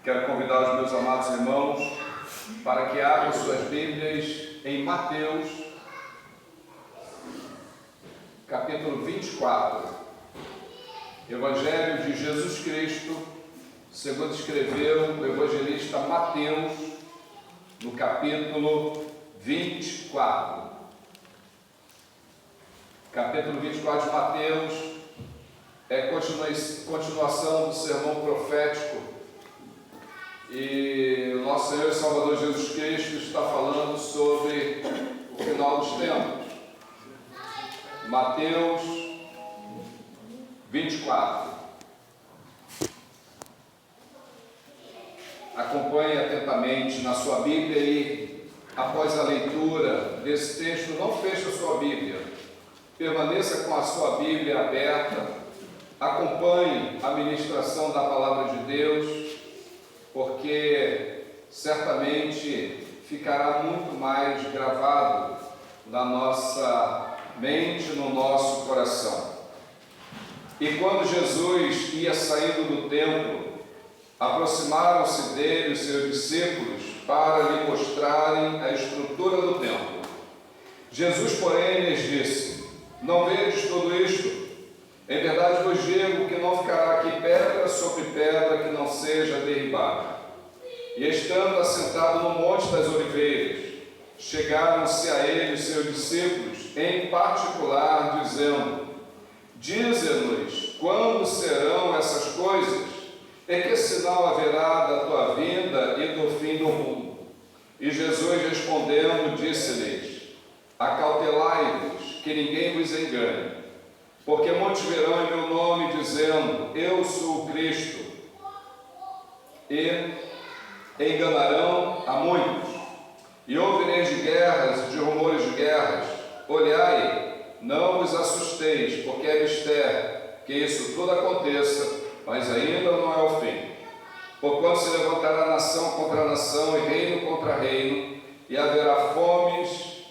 Quero convidar os meus amados irmãos para que abram suas Bíblias em Mateus, capítulo 24. Evangelho de Jesus Cristo, segundo escreveu o evangelista Mateus, no capítulo 24. Capítulo 24 de Mateus é continuação do sermão profético. E o nosso Senhor e Salvador Jesus Cristo está falando sobre o final dos tempos. Mateus 24. Acompanhe atentamente na sua Bíblia e, após a leitura desse texto, não feche a sua Bíblia. Permaneça com a sua Bíblia aberta. Acompanhe a ministração da Palavra de Deus, porque certamente ficará muito mais gravado na nossa mente, no nosso coração. E quando Jesus ia saindo do templo, aproximaram-se dele os seus discípulos para lhe mostrarem a estrutura do templo. Jesus, porém, lhes disse: não vedes tudo isto? Em verdade vos digo que não ficará aqui pedra sobre pedra que não seja derribada. E estando assentado no Monte das Oliveiras, chegaram-se a ele os seus discípulos, em particular, dizendo: dize-nos quando serão essas coisas, e que sinal haverá da tua vinda e do fim do mundo? E Jesus respondendo, disse-lhes: acautelai-vos, que ninguém vos engane. Porque muitos virão em meu nome, dizendo: eu sou o Cristo, e enganarão a muitos. E ouvireis de guerras e de rumores de guerras. Olhai, não vos assusteis, porque é mistério que isso tudo aconteça, mas ainda não é o fim. Porquanto se levantará nação contra nação e reino contra reino, e haverá fomes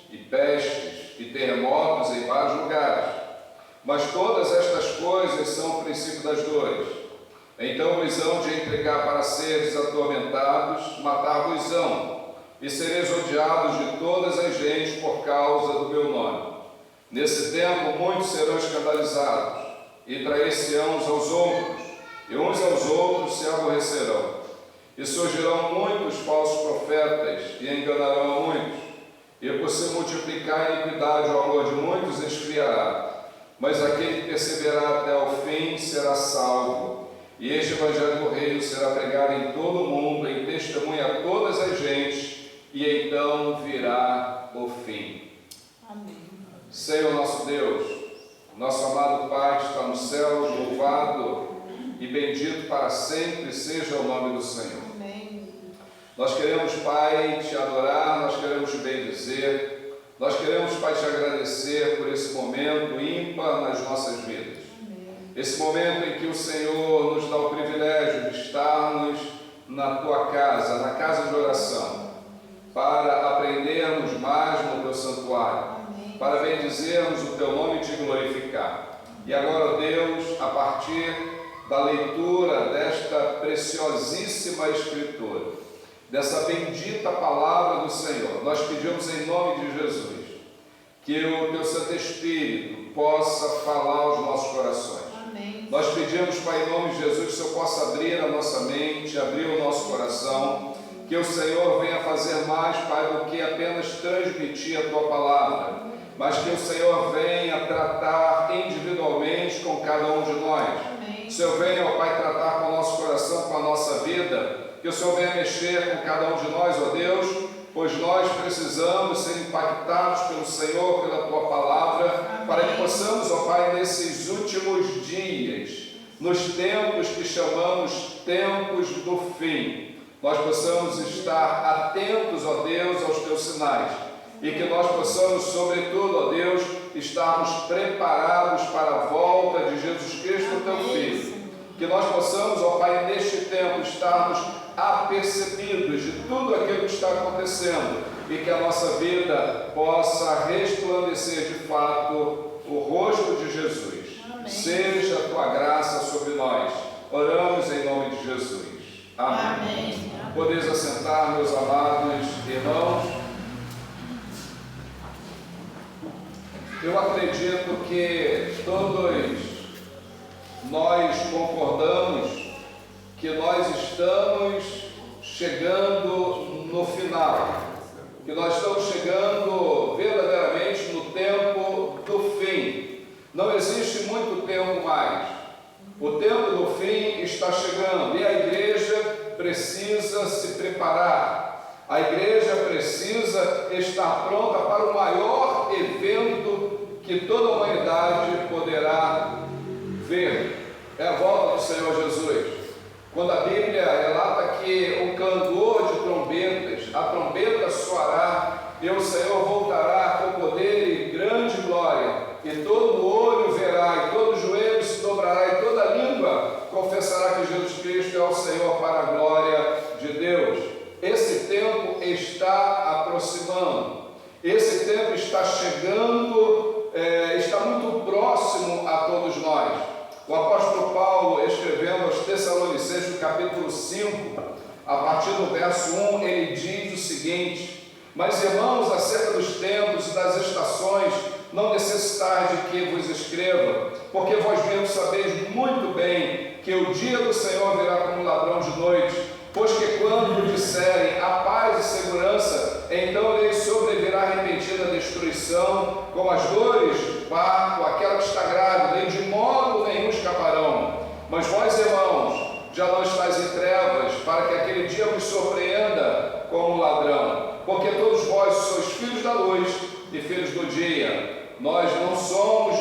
e pestes e terremotos em vários lugares. Mas todas estas coisas são o princípio das dores. Então vos hão de entregar para seres atormentados, matar-vos-ão, e sereis odiados de todas as gentes por causa do meu nome. Nesse tempo muitos serão escandalizados, e trair-se-ão uns aos outros, e uns aos outros se aborrecerão. E surgirão muitos falsos profetas, e enganarão a muitos. E por se multiplicar a iniquidade, o amor de muitos esfriará. Mas aquele que perseverar até ao fim será salvo. E este evangelho do reino será pregado em todo o mundo, em testemunha a todas as gentes, e então virá o fim. Amém. Senhor nosso Deus, nosso amado Pai que está no céu, louvado e bendito para sempre seja o nome do Senhor. Amém. Nós queremos, Pai, te adorar, nós queremos te bendizer. Nós queremos, Pai, te agradecer por esse momento ímpar nas nossas vidas. Amém. Esse momento em que o Senhor nos dá o privilégio de estarmos na tua casa, na casa de oração, para aprendermos mais no teu santuário, Amém. para bendizermos o teu nome e te glorificar. E agora, Deus, a partir da leitura desta preciosíssima Escritura, dessa bendita palavra do Senhor, nós pedimos em nome de Jesus que o teu Santo Espírito possa falar aos nossos corações. Amém. Nós pedimos, Pai, em nome de Jesus, que o Senhor possa abrir a nossa mente, abrir o nosso coração, que o Senhor venha fazer mais, Pai, do que apenas transmitir a tua palavra, mas que o Senhor venha tratar individualmente com cada um de nós. Amém. O Senhor venha, ó Pai, tratar com o nosso coração, com a nossa vida. Que o Senhor venha mexer com cada um de nós, ó Deus, pois nós precisamos ser impactados pelo Senhor, pela Tua Palavra, Amém. para que possamos, ó Pai, nesses últimos dias, nos tempos que chamamos tempos do fim, nós possamos estar atentos, ó Deus, aos Teus sinais, e que nós possamos, sobretudo, ó Deus, estarmos preparados para a volta de Jesus Cristo, Teu Filho. Que nós possamos, ó Pai, neste tempo estarmos apercebidos de tudo aquilo que está acontecendo e que a nossa vida possa resplandecer de fato o rosto de Jesus. Amém. Seja a tua graça sobre nós. Oramos em nome de Jesus. Amém. Amém. Podeis assentar, meus amados irmãos. Eu acredito que todos nós concordamos que nós estamos chegando no final, que nós estamos chegando verdadeiramente no tempo do fim. Não existe muito tempo mais. O tempo do fim está chegando e a igreja precisa se preparar. A igreja precisa estar pronta para o maior evento que toda a humanidade poderá ver. É a volta do Senhor Jesus. Quando a Bíblia relata que o clamor de trombetas, a trombeta soará, e o Senhor voltará com poder e grande glória, e todo olho verá, e todo joelho se dobrará, e toda língua confessará que Jesus Cristo é o Senhor, para a glória de Deus. Esse tempo está aproximando, esse tempo está chegando, está muito próximo a todos nós. O apóstolo Paulo, escrevendo aos Tessalonicenses, no capítulo 5, a partir do verso 1, ele diz o seguinte: mas irmãos, acerca dos tempos e das estações, não necessitais de que vos escreva, porque vós mesmos sabeis muito bem que o dia do Senhor virá como ladrão de noite, pois que quando disserem a paz e segurança, então lhes sobrevirá repentina destruição, como as dores de parto, aquela que está grávida, e de modo nenhum escaparão. Mas vós, irmãos, já não estáis em trevas, para que aquele dia vos surpreenda como ladrão, porque todos vós sois filhos da luz e filhos do dia. Nós não somos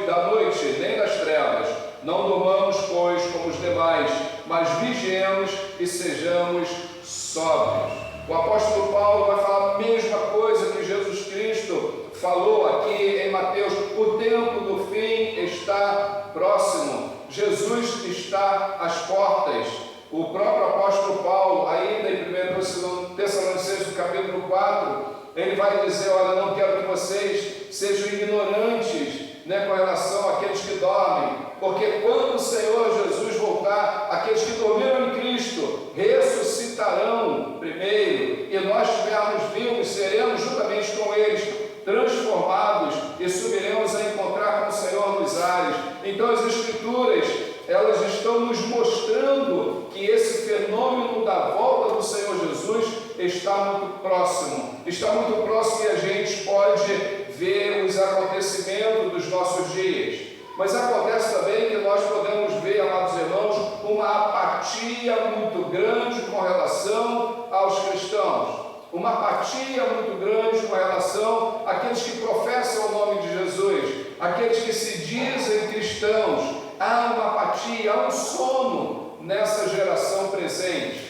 da noite, nem das trevas. Não durmamos, pois, como os demais, mas vigiemos e sejamos sóbrios. O apóstolo Paulo vai falar a mesma coisa que Jesus Cristo falou aqui em Mateus. O tempo do fim está próximo. Jesus está às portas. O próprio apóstolo Paulo, ainda em 1 Tessalonicenses, no capítulo 4, ele vai dizer: olha, não quero que vocês sejam ignorantes, com relação àqueles que dormem, porque quando o Senhor Jesus voltar, aqueles que dormiram em Cristo ressuscitarão primeiro, e nós estivermos vivos, seremos juntamente com eles transformados e subiremos a encontrar com o Senhor nos ares. Então as Escrituras, elas estão nos mostrando que esse fenômeno da volta do Senhor Jesus está muito próximo e a gente pode ver os acontecimentos dos nossos dias. Mas acontece também que nós podemos ver, amados irmãos, uma apatia muito grande com relação aos cristãos. Uma apatia muito grande com relação àqueles que professam o nome de Jesus, aqueles que se dizem cristãos. Há uma apatia, há um sono nessa geração presente.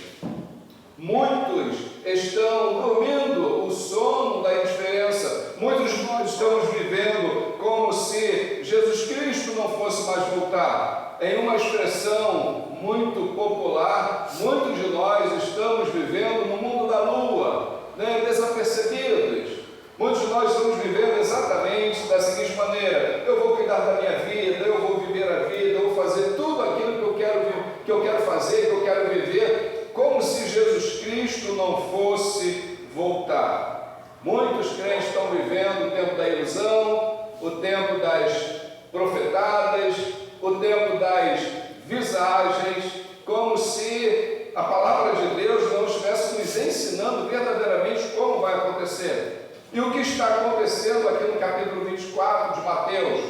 Muitos estão dormindo o sono da indiferença. Muitos de nós estamos vivendo como se Jesus Cristo não fosse mais voltar. Em uma expressão muito popular, muitos de nós estamos vivendo no mundo da lua, desapercebidos. Muitos de nós estamos vivendo exatamente da seguinte maneira: eu vou cuidar da minha vida, eu vou viver a vida, eu vou fazer tudo aquilo que eu quero fazer, que eu quero viver, como se Jesus Cristo não fosse voltar. Muitos crentes estão vivendo o tempo da ilusão, o tempo das profetadas, o tempo das visagens, como se a palavra de Deus não estivesse nos ensinando verdadeiramente como vai acontecer. E o que está acontecendo aqui no capítulo 24 de Mateus?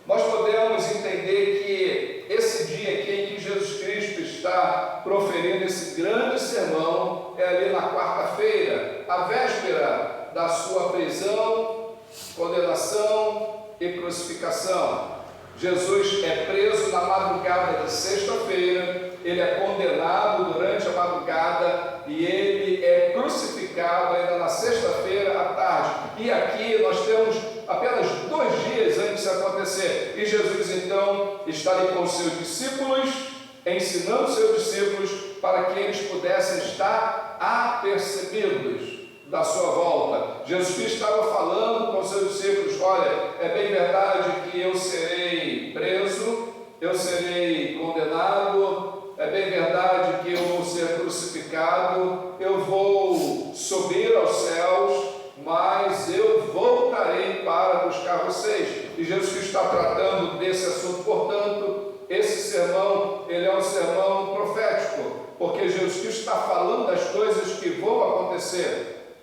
Nós podemos entender que esse dia aqui em que Jesus Cristo está proferindo esse grande sermão é ali na quarta-feira, a véspera da sua prisão, condenação e crucificação. Jesus é preso na madrugada de sexta-feira, ele é condenado durante a madrugada e ele é crucificado ainda na sexta-feira à tarde. E aqui nós temos apenas 2 dias antes de acontecer. E Jesus então está ali com os seus discípulos, ensinando os seus discípulos para que eles pudessem estar apercebidos da sua volta. Jesus Cristo estava falando com os seus discípulos: olha, é bem verdade que eu serei preso, eu serei condenado, é bem verdade que eu vou ser mas eu voltarei para buscar vocês. E Jesus Cristo está tratando desse assunto. Portanto, esse sermão, ele é um sermão profético, porque Jesus Cristo está falando das coisas que vão acontecer.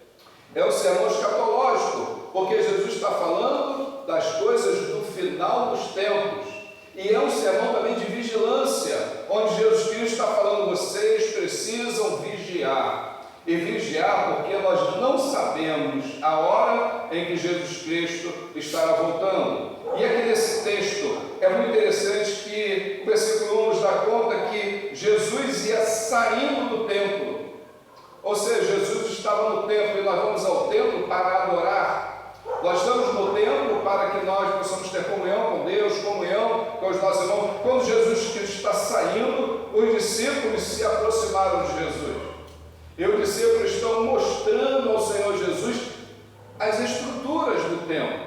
É um sermão escatológico, porque Jesus está falando das coisas do final dos tempos. E é um sermão também de vigilância, onde Jesus Cristo está falando: vocês precisam vigiar. E vigiar porque nós não sabemos a hora em que Jesus Cristo estará voltando. E aqui nesse texto é muito interessante que o versículo 1 nos dá conta que Jesus ia saindo do templo. Ou seja, Jesus estava no templo e nós vamos ao templo para adorar. Nós estamos no templo para que nós possamos ter comunhão com Deus, comunhão com os nossos irmãos. Quando Jesus Cristo está saindo, os discípulos se aproximaram de Jesus. E os discípulos estão mostrando ao Senhor Jesus as estruturas do templo.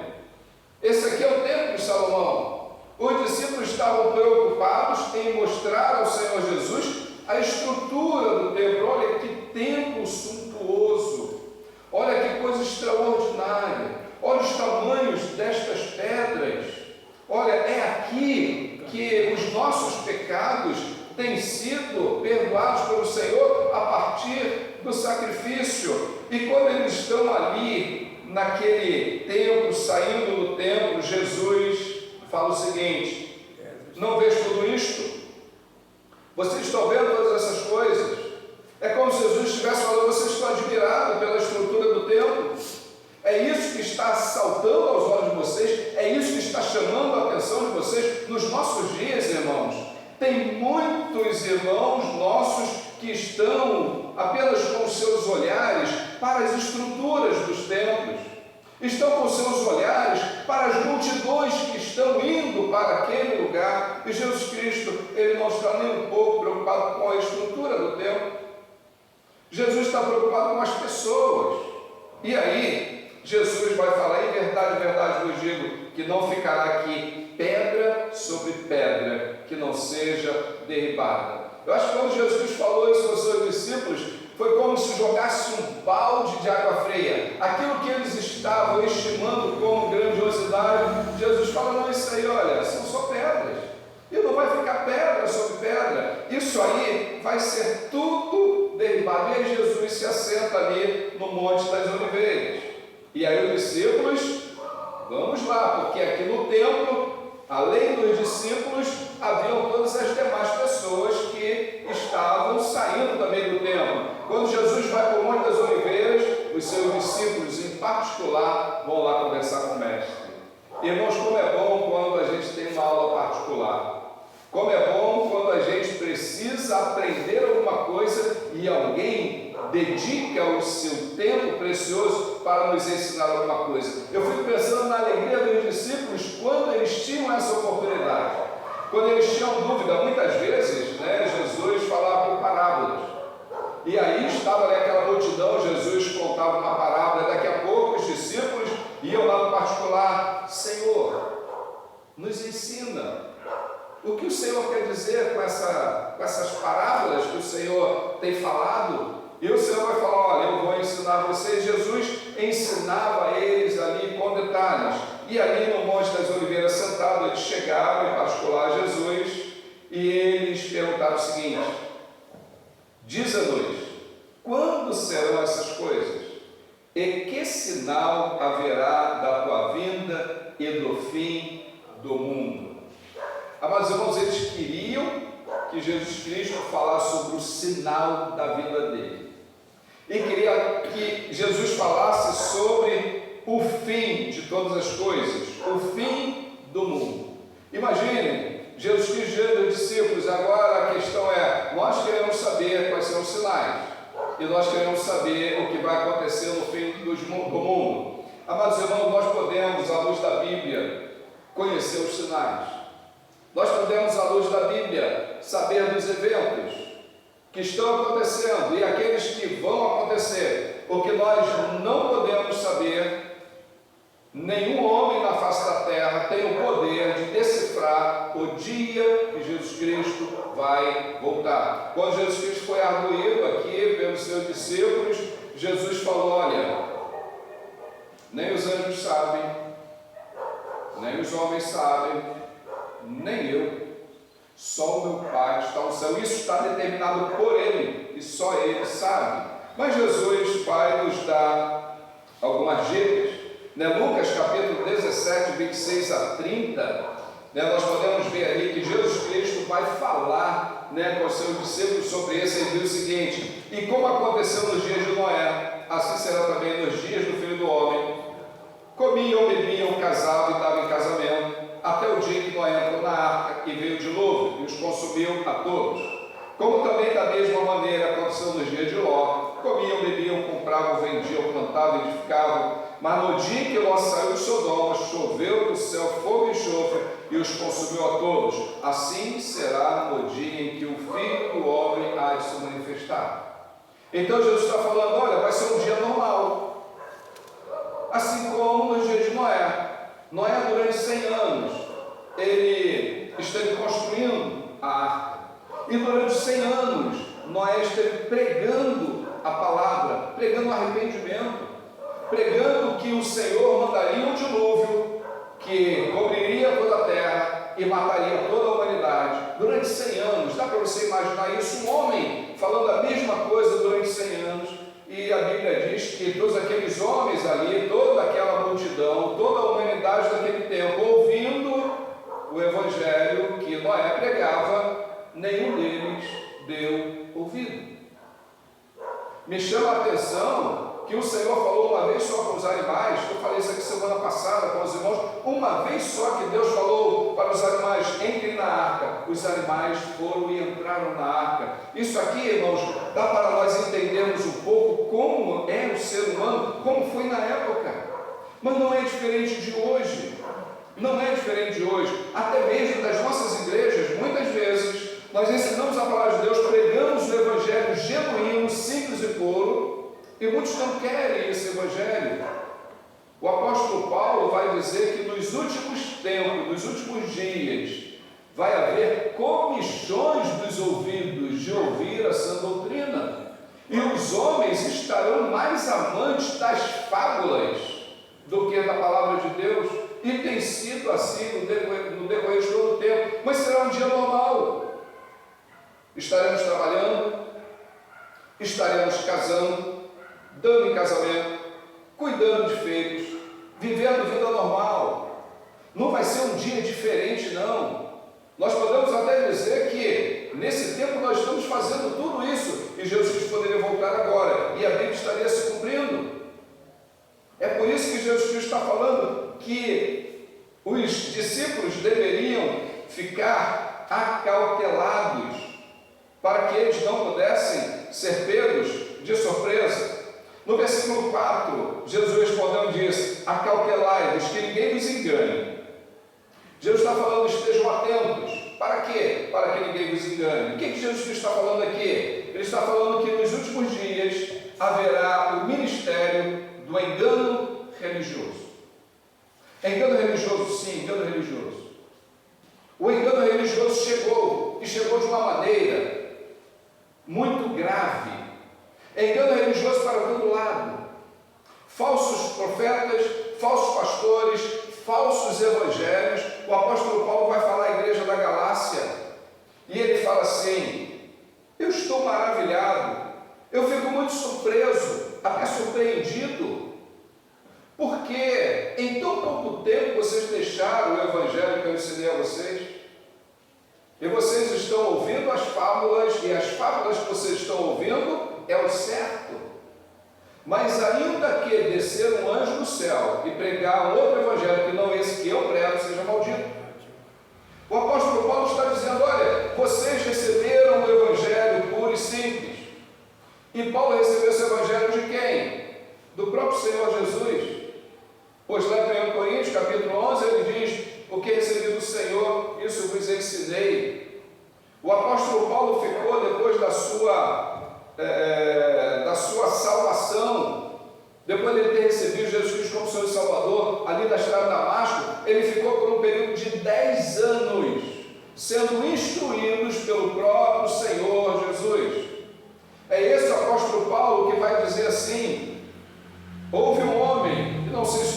Esse aqui é o templo de Salomão. Os discípulos estavam preocupados em mostrar ao Senhor Jesus a estrutura do templo. Olha que templo suntuoso, olha que coisa extraordinária, olha os tamanhos destas pedras, olha, é aqui que os nossos pecados têm sido perdoados pelo Senhor a partir do sacrifício. E quando eles estão ali naquele templo, saindo do templo, Jesus fala o seguinte: não vês tudo isto? Vocês estão vendo todas essas coisas? É como se Jesus estivesse falando: vocês estão admirados pela estrutura do templo? É isso que está saltando aos olhos de vocês? É isso que está chamando a atenção de vocês? Nos nossos dias, irmãos, tem muitos irmãos nossos que estão apenas com seus olhares para as estruturas dos templos, estão com seus olhares para as multidões que estão indo para aquele lugar. E Jesus Cristo, ele não está nem um pouco preocupado com a estrutura do templo. Jesus está preocupado com as pessoas. E aí Jesus vai falar: em verdade vos digo que não ficará aqui pedra sobre pedra que não seja derribada. Eu acho que quando Jesus Cristo falou isso aos seus discípulos, foi como se jogasse um balde de água fria. Aquilo que eles estavam estimando como grandiosidade, Jesus fala: não, isso aí, olha, são só pedras. E não vai ficar pedra sobre pedra. Isso aí vai ser tudo derribado. E aí Jesus se assenta ali no Monte das Oliveiras. E aí os discípulos: vamos lá, porque aqui no templo, além dos discípulos, haviam todas as demais pessoas que estavam saindo também do templo. Quando Jesus vai para o Monte das Oliveiras, os seus discípulos em particular vão lá conversar com o Mestre. Irmãos, como é bom quando a gente tem uma aula particular. Como é bom quando a gente precisa aprender alguma coisa e alguém dedica o seu tempo precioso para nos ensinar alguma coisa. Eu fico pensando na alegria dos discípulos quando eles tinham essa oportunidade. Quando eles tinham dúvida, muitas vezes, Jesus falava por parábolas. E aí estava ali aquela multidão, Jesus contava uma parábola, e daqui a pouco os discípulos iam lá no particular: Senhor, nos ensina. O que o Senhor quer dizer com essas parábolas que o Senhor tem falado? E o Senhor vai falar: olha, eu vou ensinar vocês. Jesus ensinava a eles ali com detalhes. E ali no Monte das Oliveiras, sentado, eles chegaram em particular a Jesus e eles perguntaram o seguinte: diz-nos, quando serão essas coisas? E que sinal haverá da tua vinda e do fim do mundo? Amados irmãos, eles queriam que Jesus Cristo falasse sobre o sinal da vinda dele. E queria que Jesus falasse sobre o fim de todas as coisas, o fim do mundo. Imaginem, Jesus Cristo dizendo aos discípulos: agora a questão é, nós queremos saber quais são os sinais, e nós queremos saber o que vai acontecer no fim do mundo. Amados irmãos, nós podemos, à luz da Bíblia, conhecer os sinais. Nós podemos, à luz da Bíblia, saber dos eventos que estão acontecendo e aqueles que vão acontecer. O que nós não podemos saber, nenhum homem na face da terra tem o poder de decifrar o dia que Jesus Cristo vai voltar. Quando Jesus Cristo foi arguído aqui pelos seus discípulos, Jesus falou: olha, nem os anjos sabem, nem os homens sabem, nem eu. Só o meu Pai está no céu. Isso está determinado por Ele, e só Ele sabe. Mas Jesus vai nos dar algumas dicas. Lucas capítulo 17, 26 a 30, nós podemos ver ali que Jesus Cristo vai falar com os seus discípulos sobre isso. Ele diz o seguinte: e como aconteceu nos dias de Noé, assim será também nos dias do Filho do Homem. Comiam, bebiam, casavam e davam em casamento, até o dia que Noé entrou na arca e veio o dilúvio, e os consumiu a todos. Como também da mesma maneira aconteceu nos dias de Ló. Comiam, bebiam, compravam, vendiam, plantavam, edificavam. Mas no dia que Ló saiu de Sodoma, choveu do céu fogo e enxofre e os consumiu a todos. Assim será no dia em que o Filho do Homem há de se manifestar. Então Jesus está falando: olha, vai ser um dia normal, assim como nos dias de Noé. Noé, durante 100 anos, ele esteve construindo a arca. E durante 100 anos, Noé esteve pregando a palavra, pregando o arrependimento, pregando que o Senhor mandaria um dilúvio que cobriria toda a terra e mataria toda a humanidade. Durante 100 anos, dá para você imaginar isso? Um homem falando a mesma coisa durante 100 anos. E a Bíblia diz que todos aqueles homens ali, toda aquela multidão, toda a humanidade daquele tempo, ouvindo o Evangelho que Noé pregava, nenhum deles deu ouvido. Me chama a atenção que o Senhor falou uma vez só para os animais. Eu falei isso aqui semana passada com os irmãos. Uma vez só que Deus falou para os animais: entrem na arca. Os animais foram e entraram na arca. Isso aqui, irmãos, dá para nós entendermos um pouco como é o ser humano, como foi na época. Mas não é diferente de hoje. Não é diferente de hoje. Até mesmo das nossas igrejas, muitas vezes, nós ensinamos a palavra de Deus, pregamos o Evangelho genuíno, simples e puro, e muitos não querem esse Evangelho. O apóstolo Paulo vai dizer que nos últimos tempos, nos últimos dias, vai haver comichões dos ouvidos de ouvir a sã doutrina, e os homens estarão mais amantes das fábulas do que da palavra de Deus, e tem sido assim no decorrer de todo o tempo. Mas será um dia normal. Estaremos trabalhando, estaremos casando, dando em casamento, cuidando de filhos, vivendo vida normal. Não vai ser um dia diferente, não. Nós podemos até dizer que nesse tempo nós estamos fazendo tudo isso e Jesus Cristo poderia voltar agora e a Bíblia estaria se cumprindo. É por isso que Jesus Cristo está falando que os discípulos deveriam ficar acautelados para que eles não pudessem ser pegos de surpresa. No versículo 4, Jesus respondeu e disse: acautelai-vos, que ninguém vos engane. Jesus está falando: estejam atentos. Para quê? Para que ninguém vos engane. O que Jesus Cristo está falando aqui? Ele está falando que nos últimos dias haverá o ministério do engano religioso. Engano religioso, sim, engano religioso. O engano religioso chegou, e chegou de uma maneira muito grave. Engano religioso para todo lado. Falsos profetas, falsos pastores, falsos evangelhos. O apóstolo Paulo vai falar à igreja da Galácia, e ele fala assim: eu estou maravilhado, eu fico muito surpreso, até surpreendido, porque em tão pouco tempo vocês deixaram o evangelho que eu ensinei a vocês, e vocês estão ouvindo as fábulas, e as fábulas que vocês estão ouvindo é o certo. Mas ainda que descer um anjo do céu e pregar um outro evangelho que não esse que eu prego, seja maldito. O apóstolo Paulo está dizendo: olha, vocês receberam o evangelho puro e simples. E Paulo recebeu esse evangelho de quem? Do próprio Senhor Jesus. Pois lá em 1 Coríntios, capítulo 11, ele diz: o que recebi do Senhor, isso vos ensinei. O apóstolo Paulo ficou, depois da sua salvação, depois de ele ter recebido Jesus Cristo como Senhor e Salvador, ali da estrada de Damasco, ele ficou por um período de 10 anos, sendo instruídos pelo próprio Senhor Jesus. É esse o apóstolo Paulo que vai dizer assim: houve um homem, que não sei se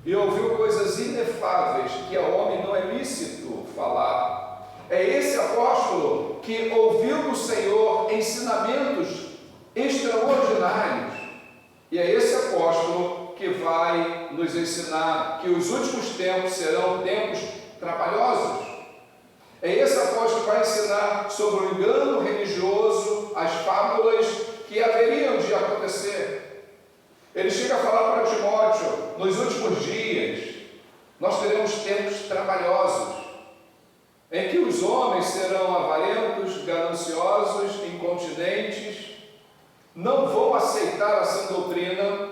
e ouviu coisas inefáveis que ao homem não é lícito falar. É esse apóstolo que ouviu do Senhor ensinamentos extraordinários, e é esse apóstolo que vai nos ensinar que os últimos tempos serão tempos trabalhosos. É esse apóstolo que vai ensinar sobre o engano religioso, as fábulas que haveriam de acontecer. Ele chega a falar para Timóteo: nos últimos dias nós teremos tempos trabalhosos, em que os homens serão avarentos, gananciosos, incontinentes, não vão aceitar a sã doutrina,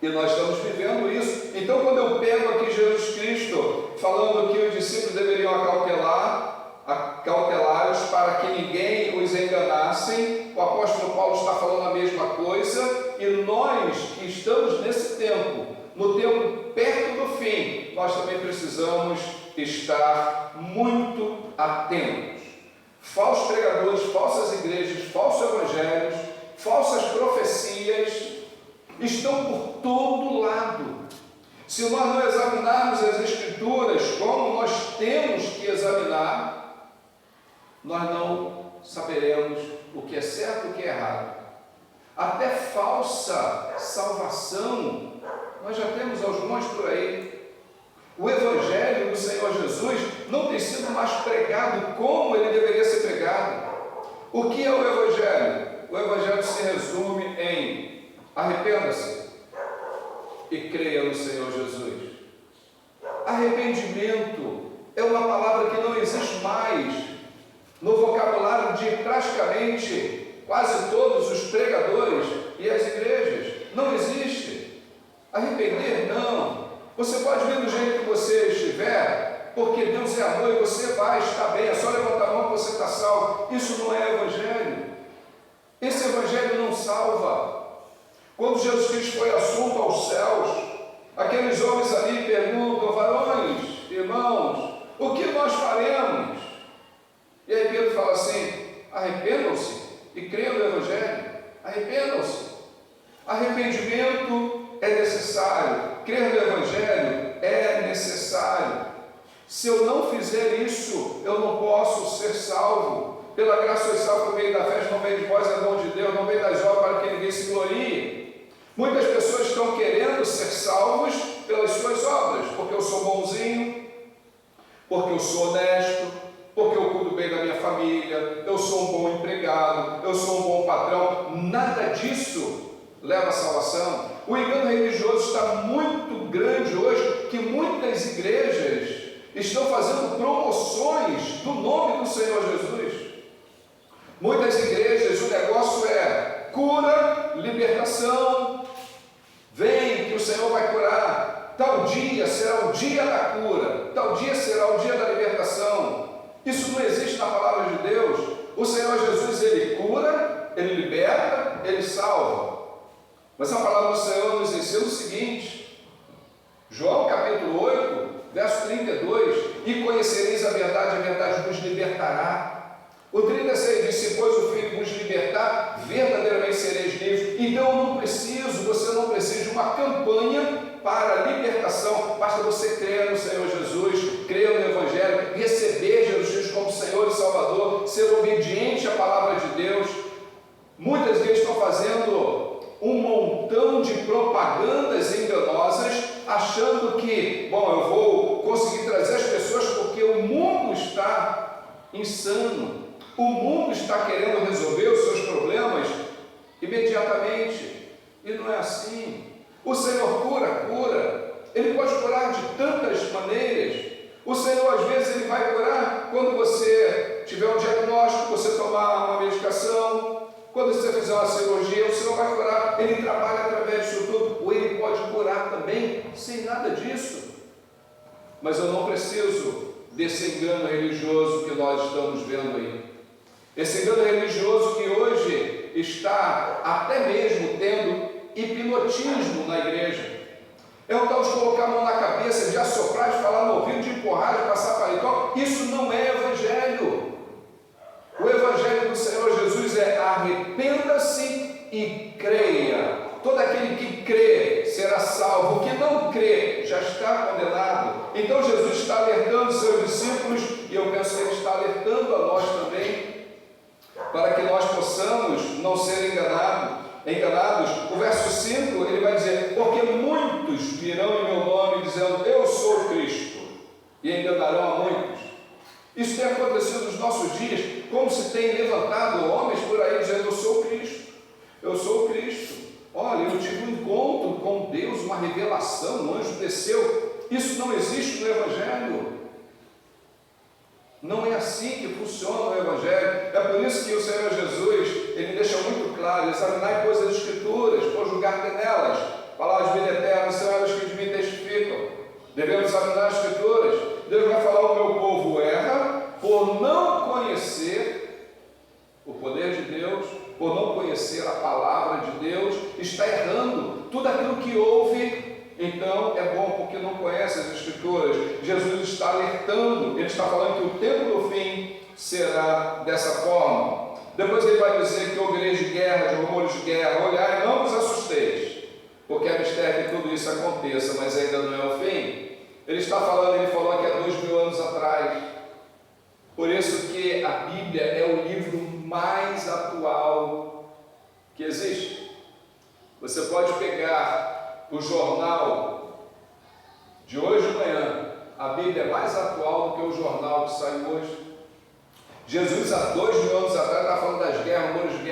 e nós estamos vivendo isso. Então, quando eu pego aqui Jesus Cristo falando que os discípulos deveriam acautelá-los para que ninguém os enganassem, o apóstolo Paulo está falando a mesma coisa, e nós que estamos nesse tempo, no tempo perto do fim, nós também precisamos estar muito atentos. Falsos pregadores, falsas igrejas, falsos evangelhos, falsas profecias estão por todo lado. Se nós não examinarmos as Escrituras como nós temos que examinar, nós não saberemos o que é certo e o que é errado. Até falsa salvação nós já temos aos montes por aí. O Evangelho do Senhor Jesus não tem sido mais pregado como ele deveria ser pregado. O que é o Evangelho? O Evangelho se resume em: arrependa-se e creia no Senhor Jesus. Arrependimento é uma palavra que não existe mais no vocabulário de praticamente quase todos os pregadores e as igrejas. Não existe. Arrepender, não. Você pode vir do jeito que você estiver, porque Deus é amor e você vai estar bem. É só levantar a mão que você está salvo. Isso não é Evangelho. Esse Evangelho não salva. Quando Jesus Cristo foi assunto aos céus, aqueles homens ali perguntam: varões, irmãos, o que nós faremos? E aí Pedro fala assim: arrependam-se e creiam no Evangelho. Arrependam-se. Arrependimento é necessário. Crer no Evangelho é necessário. Se eu não fizer isso, eu não posso ser salvo. Pela graça sois salvos por meio da fé, não vem de vós, é dom de Deus, não vem das obras para que ninguém se glorie. Muitas pessoas estão querendo ser salvos pelas suas obras, porque eu sou bonzinho, porque eu sou honesto, porque eu cuido bem da minha família, eu sou um bom empregado, eu sou um bom patrão. Nada disso leva à salvação. O engano religioso está muito grande hoje, que muitas igrejas estão fazendo promoções do nome do Senhor Jesus. Muitas igrejas, o negócio é cura, libertação. Vem que o Senhor vai curar. Tal dia será o dia da cura, tal dia será o dia da libertação. Isso não existe na palavra de Deus. O Senhor Jesus, ele cura, ele liberta, ele salva. Mas a palavra do Senhor nos ensina o seguinte: João capítulo 8, verso 32: e conhecereis a verdade vos libertará. O 36 diz: se pois o Filho vos libertar, verdadeiramente sereis livres. Então você não precisa de uma campanha para a libertação, basta você crer no Senhor Jesus, crer no Evangelho, receber Jesus Cristo como Senhor e Salvador, ser obediente à palavra de Deus. Muitas igrejas estão fazendo um montão de propagandas enganosas, achando que, eu vou conseguir trazer as pessoas porque o mundo está insano. O mundo está querendo resolver os seus problemas imediatamente, e não é assim. O Senhor cura, Ele pode curar de tantas maneiras. O Senhor, às vezes, Ele vai curar quando você tiver um diagnóstico, você tomar uma medicação, quando você fizer uma cirurgia, o Senhor vai curar. Ele trabalha através disso tudo, ou Ele pode curar também sem nada disso. Mas eu não preciso desse engano religioso que nós estamos vendo aí. Esse engano religioso que hoje está até mesmo tendo hipnotismo na igreja. É o tal de colocar a mão na cabeça, de assoprar, de falar no ouvido, de empurrar, de passar paletó. Isso não é Evangelho. O Evangelho do Senhor Jesus é: arrependa-se e creia. Todo aquele que crê será salvo. salvo. O que não crê já está condenado. Então Jesus está alertando seus discípulos, e eu penso que ele está alertando a nós também, para que nós possamos não ser enganados. O verso 5, ele vai dizer: porque muitos virão em meu nome dizendo, eu sou Cristo, e enganarão a muitos. Isso tem acontecido nos nossos dias, como se tem levantado homens por aí dizendo, eu sou Cristo, eu sou Cristo. Olha, eu tive um encontro com Deus, uma revelação, um anjo desceu. Isso não existe no Evangelho. Não é assim que funciona o Evangelho. É por isso que o Senhor Jesus, ele deixa muito claro: examinai, pois, as Escrituras, por julgar nelas. Palavras de vida eterna são elas que de mim testificam. Devemos examinar as Escrituras. Deus vai falar: o meu povo erra por não conhecer o poder de Deus, por não conhecer a palavra de Deus, está errando. Tudo aquilo que ouve, então é bom porque não conhece as Escrituras. Jesus está alertando, ele está falando que o tempo do fim será dessa forma. Depois ele vai dizer que ouvireis de guerra, de rumores de guerra, olhai, não vos assusteis, porque é mistério que tudo isso aconteça, mas ainda não é o fim. Ele está falando, ele falou aqui há 2000 anos atrás. Por isso que a Bíblia é o livro mais atual que existe. Você pode pegar o jornal de hoje de manhã, a Bíblia é mais atual do que o jornal que sai hoje. Jesus, há 2000 anos atrás, estava falando das guerras, rumores de guerra.